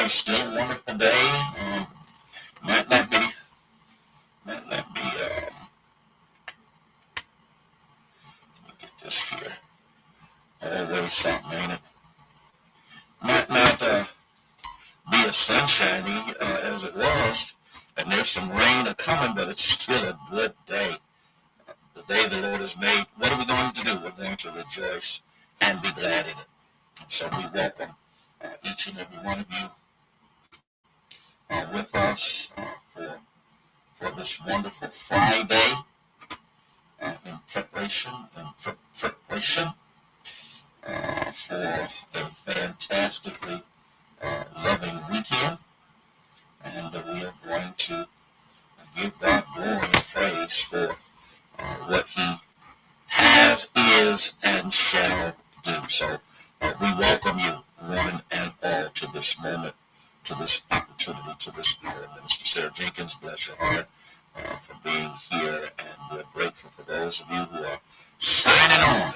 still a wonderful day. Might not be, might not be, get this here. Always something, ain't it? Might not be as sunshiny as it was, and there's some rain coming, but it's still a good day. The day the Lord has made. What are we going to do? We're going to rejoice and be glad in it. So we welcome each and every one of you with us for this wonderful Friday in preparation for a fantastically loving weekend, and we are going to give God glory and praise for what He has, is, and shall do. So we welcome you, one and all, to this moment, to this opportunity, to this hour. Minister Sarah Jenkins, bless your heart for being here, and we're grateful for those of you who are signing on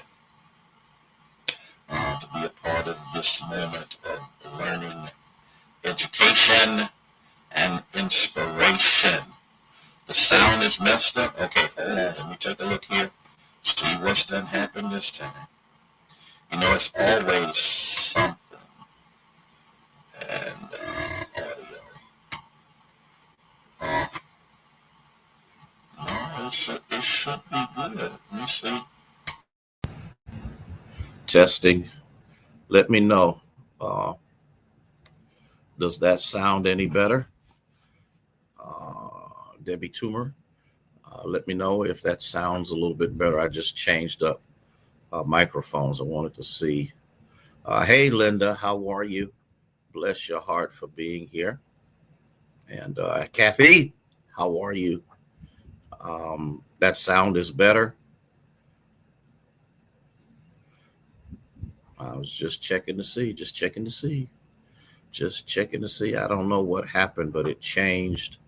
to be a part of this moment of learning, education, and inspiration. The sound is messed up. Okay, hold on. Let me take a look here. See what's done happened this time. You know, it's always something. And audio. No, it should be good. Let me see. Testing. Let me know. Does that sound any better? Debbie Toomer, let me know if that sounds a little bit better. I just changed up microphones. I wanted to see. Hey, Linda, how are you? Bless your heart for being here. And Kathy, how are you? That sound is better. I was just checking to see. I don't know what happened, but it changed.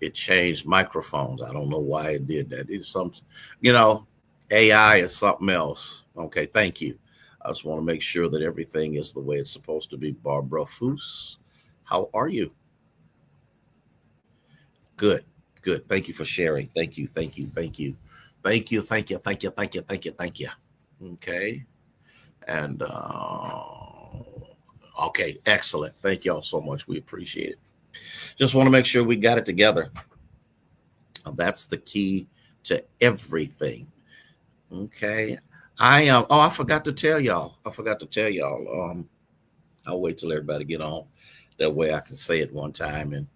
It changed microphones. I don't know why it did that. It's something, AI is something else. Okay, thank you. I just want to make sure that everything is the way it's supposed to be. Barbara Foos, how are you? Good. Thank you for sharing. Thank you. Okay. And okay, excellent. Thank y'all so much. We appreciate it. Just want to make sure we got it together. That's the key to everything. Okay. I forgot to tell y'all. I'll wait till everybody get on. That way I can say it one time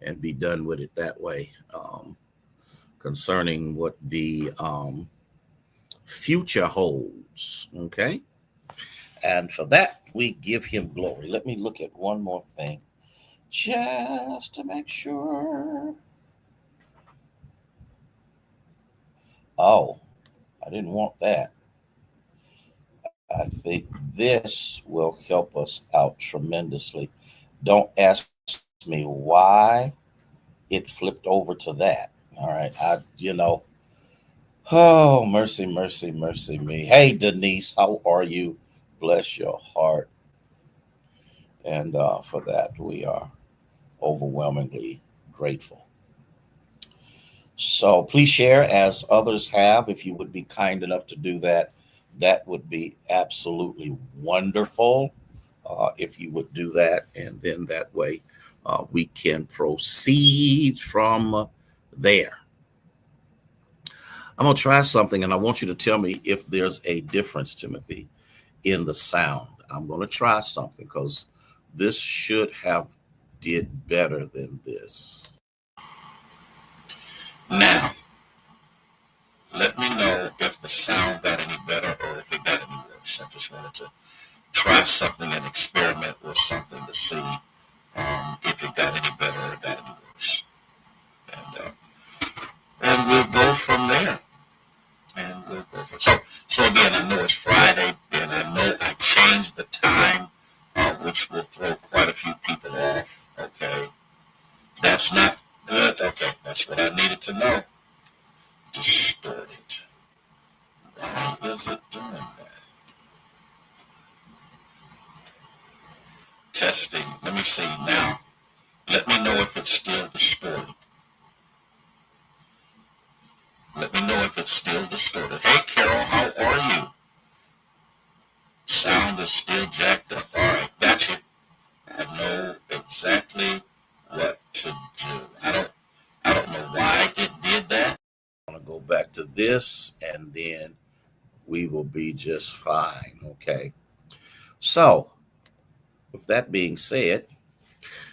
and be done with it that way. Concerning what the future holds. Okay. And for that, we give him glory. Let me look at one more thing just to make sure. Oh, I didn't want that. I think this will help us out tremendously. Don't ask me why it flipped over to that. All right. Oh, mercy me. Hey, Denise, how are you? Bless your heart. And for that, we are overwhelmingly grateful. So please share as others have. If you would be kind enough to do that, that would be absolutely wonderful. If you would do that, and then that way we can proceed from there. I'm going to try something, and I want you to tell me if there's a difference, Timothy, in the sound. I'm going to try something because this should have did better than this. Now, let me know if the sound got any better or if it got any worse. I just wanted to try something and experiment with something to see if it got any better or got any worse. And we'll go from there. So again, I know it's Friday, and I know I changed the time, which will throw quite a few people off. Okay, that's not good. Okay, that's what I needed to know. Distorted. Why is it doing that? testing. Let me see now. Let me know if it's still distorted. Let me know if it's still distorted. Hey, Carol, how are you? Sound is still jacked up. All right, gotcha. I know exactly what to do. I don't know why it did that. I'm going to go back to this, and then we will be just fine, okay? So, with that being said,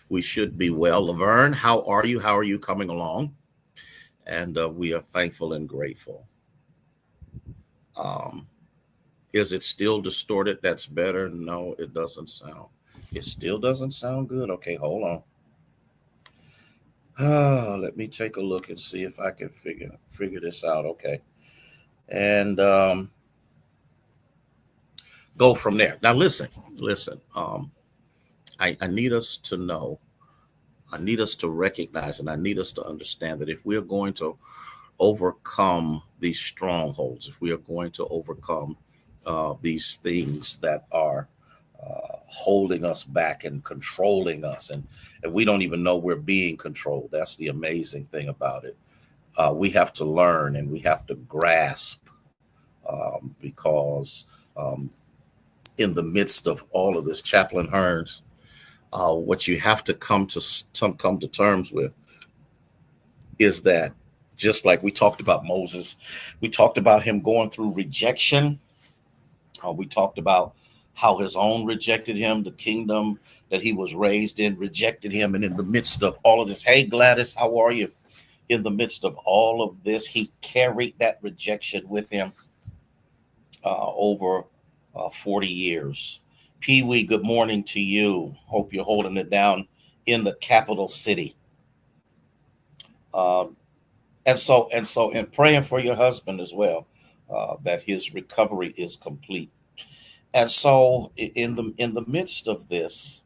we should be well. Laverne, how are you? How are you coming along? And we are thankful and grateful. Is it still distorted? That's better. No, it doesn't sound. It still doesn't sound good. Okay, hold on. Let me take a look and see if I can figure this out. Okay, and go from there. Now, listen. I need us to know. I need us to recognize, and I need us to understand that if we're going to overcome these strongholds, if we are going to overcome these things that are holding us back and controlling us, and we don't even know we're being controlled. That's the amazing thing about it. We have to learn and we have to grasp because in the midst of all of this, Chaplain Hearns, what you have to come to terms with is that just like we talked about Moses, we talked about him going through rejection. We talked about how his own rejected him, the kingdom that he was raised in rejected him. And in the midst of all of this, hey, Gladys, how are you? In the midst of all of this, he carried that rejection with him over 40 years. Pee Wee, good morning to you. Hope you're holding it down in the capital city. And praying for your husband as well, that his recovery is complete. And so in the midst of this,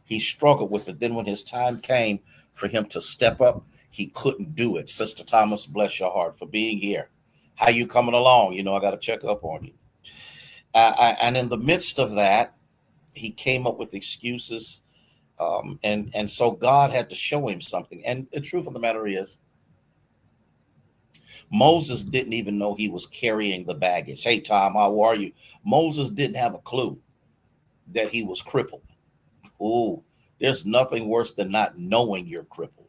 he struggled with it. Then when his time came for him to step up, he couldn't do it. Sister Thomas, bless your heart for being here. How you coming along? You know, I got to check up on you. And in the midst of that, he came up with excuses. And so God had to show him something. And the truth of the matter is, Moses didn't even know he was carrying the baggage. Hey, Tom, how are you? Moses didn't have a clue that he was crippled. Ooh, there's nothing worse than not knowing you're crippled.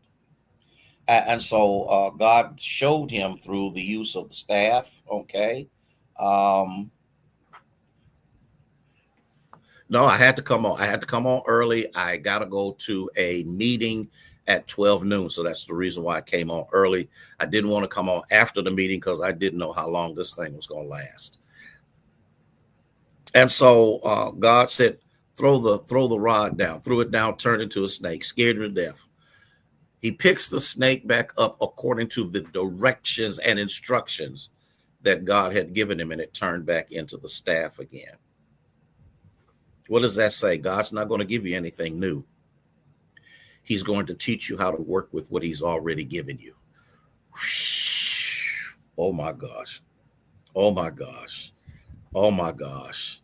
And so God showed him through the use of the staff. Okay. No, I had to come on. I had to come on early. I got to go to a meeting at 12 noon. So that's the reason why I came on early. I didn't want to come on after the meeting because I didn't know how long this thing was going to last. And so God said, throw the rod down, threw it down, turned into a snake, scared him to death. He picks the snake back up according to the directions and instructions that God had given him, and it turned back into the staff again. What does that say? God's not going to give you anything new. He's going to teach you how to work with what he's already given you. Oh my gosh. Oh my gosh. Oh my gosh.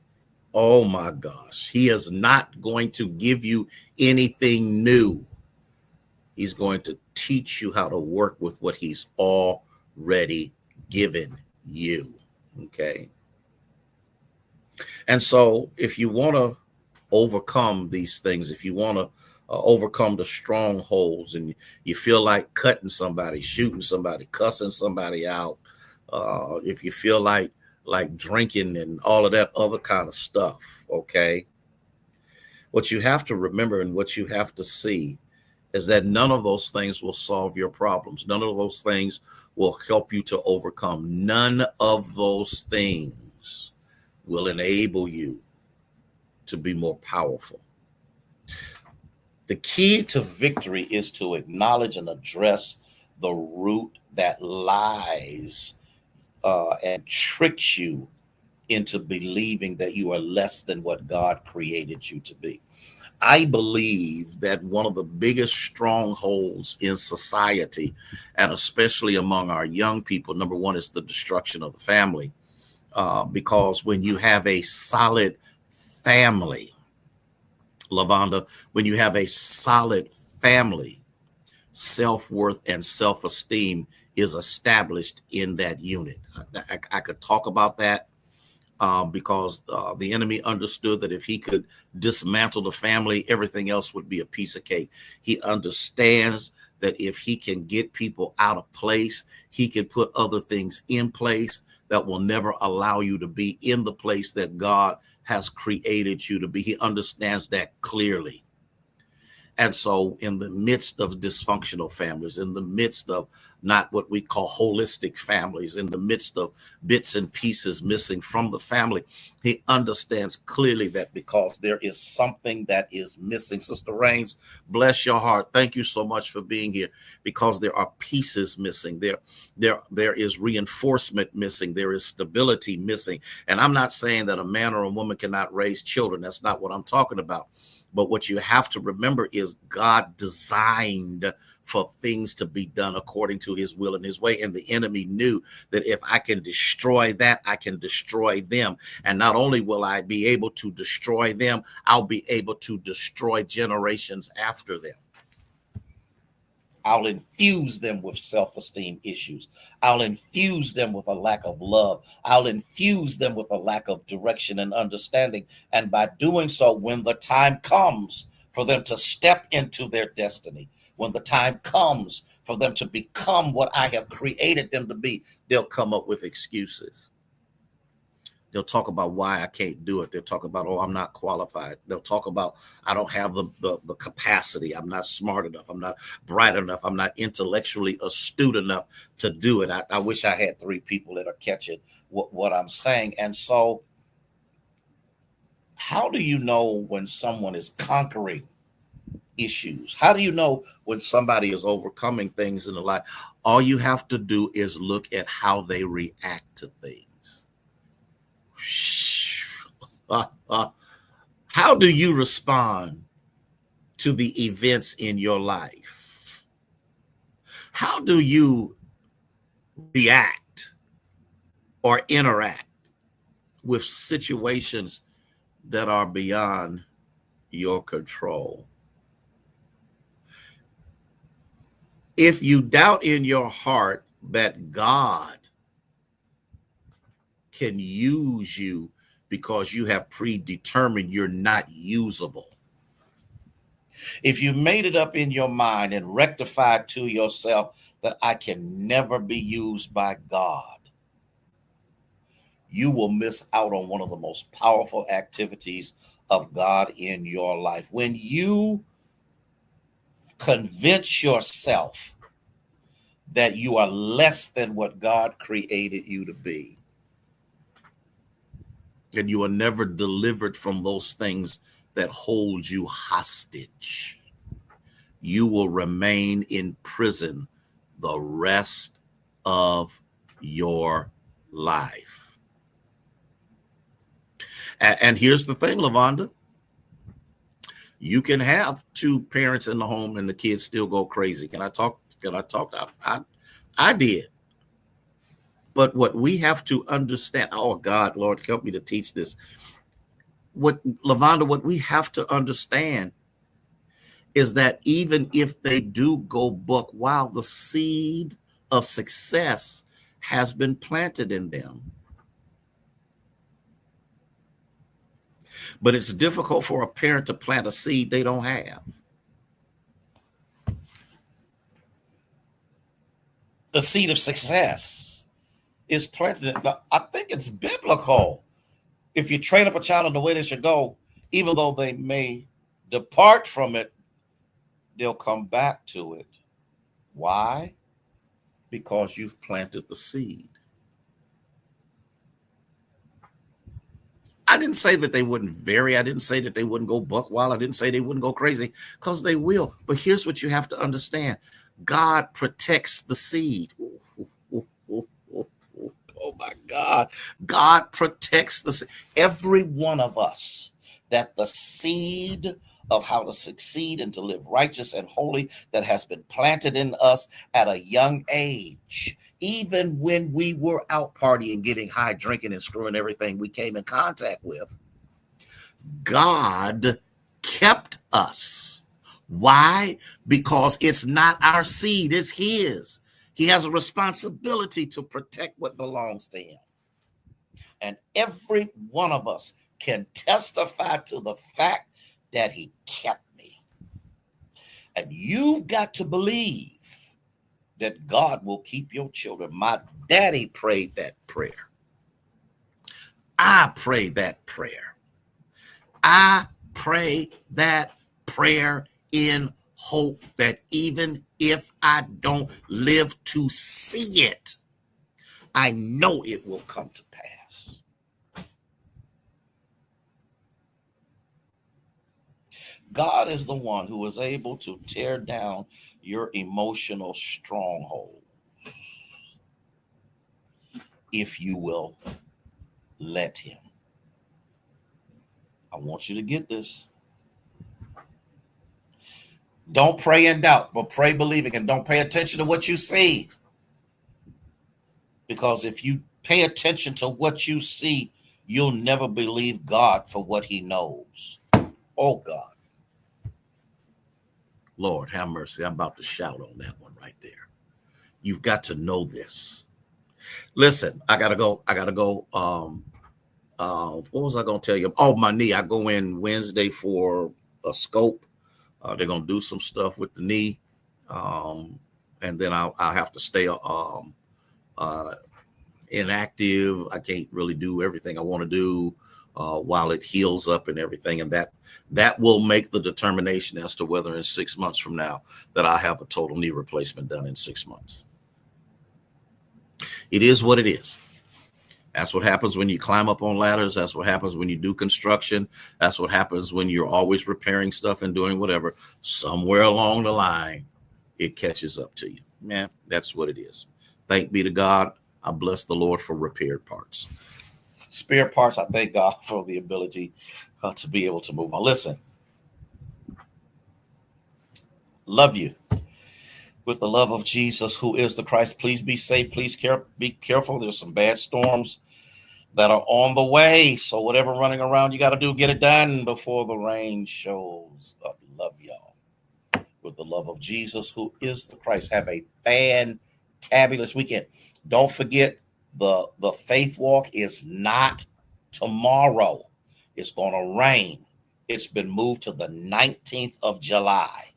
Oh my gosh. He is not going to give you anything new. He's going to teach you how to work with what he's already given you. Okay. And so if you want to overcome these things, if you want to overcome the strongholds and you feel like cutting somebody, shooting somebody, cussing somebody out, if you feel like drinking and all of that other kind of stuff, okay, what you have to remember and what you have to see is that none of those things will solve your problems. None of those things will help you to overcome. None of those things will enable you to be more powerful. The key to victory is to acknowledge and address the root that lies and tricks you into believing that you are less than what God created you to be. I believe that one of the biggest strongholds in society, and especially among our young people, number one, is the destruction of the family. Because when you have a solid family, Lavonda, when you have a solid family, self-worth and self-esteem is established in that unit. I could talk about that because the enemy understood that if he could dismantle the family, everything else would be a piece of cake. He understands that if he can get people out of place, he can put other things in place that will never allow you to be in the place that God has created you to be. He understands that clearly. And so in the midst of dysfunctional families, in the midst of not what we call holistic families, in the midst of bits and pieces missing from the family, he understands clearly that because there is something that is missing. Sister Rains, bless your heart. Thank you so much for being here, because there are pieces missing. There is reinforcement missing. There is stability missing. And I'm not saying that a man or a woman cannot raise children. That's not what I'm talking about. But what you have to remember is God designed for things to be done according to his will and his way. And the enemy knew that if I can destroy that, I can destroy them. And not only will I be able to destroy them, I'll be able to destroy generations after them. I'll infuse them with self-esteem issues. I'll infuse them with a lack of love. I'll infuse them with a lack of direction and understanding. And by doing so, when the time comes for them to step into their destiny, when the time comes for them to become what I have created them to be, they'll come up with excuses. They'll talk about why I can't do it. They'll talk about, oh, I'm not qualified. They'll talk about, I don't have the capacity. I'm not smart enough. I'm not bright enough. I'm not intellectually astute enough to do it. I wish I had 3 people that are catching what I'm saying. And so how do you know when someone is conquering issues? How do you know when somebody is overcoming things in the life? All you have to do is look at how they react to things. How do you respond to the events in your life? How do you react or interact with situations that are beyond your control? If you doubt in your heart that God can use you because you have predetermined you're not usable, if you made it up in your mind and rectified to yourself that I can never be used by God, you will miss out on one of the most powerful activities of God in your life. When you convince yourself that you are less than what God created you to be, and you are never delivered from those things that hold you hostage, you will remain in prison the rest of your life. And here's the thing, Lavonda. You can have 2 parents in the home and the kids still go crazy. Can I talk? I did. But what we have to understand, oh God, Lord, help me to teach this. What we have to understand is that even if they do go buck wild, the seed of success has been planted in them. But it's difficult for a parent to plant a seed they don't have. The seed of success is planted. I think it's biblical. If you train up a child in the way they should go, even though they may depart from it, they'll come back to it. Why? Because you've planted the seed. I didn't say that they wouldn't vary. I didn't say that they wouldn't go buck wild. I didn't say they wouldn't go crazy, because they will. But here's what you have to understand. God protects the seed. Oh my God. God protects the seed. Every one of us, that the seed of how to succeed and to live righteous and holy that has been planted in us at a young age, even when we were out partying, getting high, drinking, and screwing everything we came in contact with, God kept us. Why? Because it's not our seed, it's his. He has a responsibility to protect what belongs to him. And every one of us can testify to the fact that he kept me. And you've got to believe that God will keep your children. My daddy prayed that prayer. I pray that prayer. I pray that prayer in hope that even if I don't live to see it, I know it will come to pass. God is the one who is able to tear down your emotional stronghold if you will let him. I want you to get this. Don't pray in doubt, but pray believing, and don't pay attention to what you see. Because if you pay attention to what you see, you'll never believe God for what he knows. Oh, God. Lord, have mercy. I'm about to shout on that one right there. You've got to know this. Listen, I got to go. What was I going to tell you? Oh, my knee. I go in Wednesday for a scope. They're going to do some stuff with the knee. And then I'll have to stay inactive. I can't really do everything I want to do while it heals up and everything. And that will make the determination as to whether in 6 months from now that I have a total knee replacement done in 6 months. It is what it is. That's what happens when you climb up on ladders. That's what happens when you do construction. That's what happens when you're always repairing stuff and doing whatever. Somewhere along the line, it catches up to you. Man, that's what it is. Thank be to God. I bless the Lord for repaired parts. Spare parts, I thank God for the ability to be able to move on. Listen, love you with the love of Jesus, who is the Christ. Please be safe. Please be careful. There's some bad storms that are on the way. So whatever running around you got to do, get it done before the rain shows up. Love y'all with the love of Jesus, who is the Christ. Have a fantabulous weekend. Don't forget, the faith walk is not tomorrow. It's going to rain. It's been moved to the 19th of July.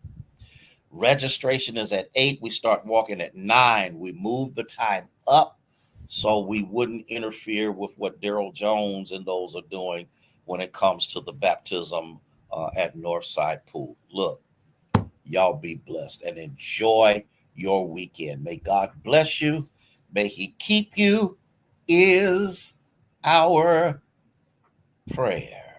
Registration is at 8. We start walking at 9. We moved the time up so we wouldn't interfere with what Daryl Jones and those are doing when it comes to the baptism at Northside Pool. Look, y'all be blessed and enjoy your weekend. May God bless you. May he keep you is our prayer.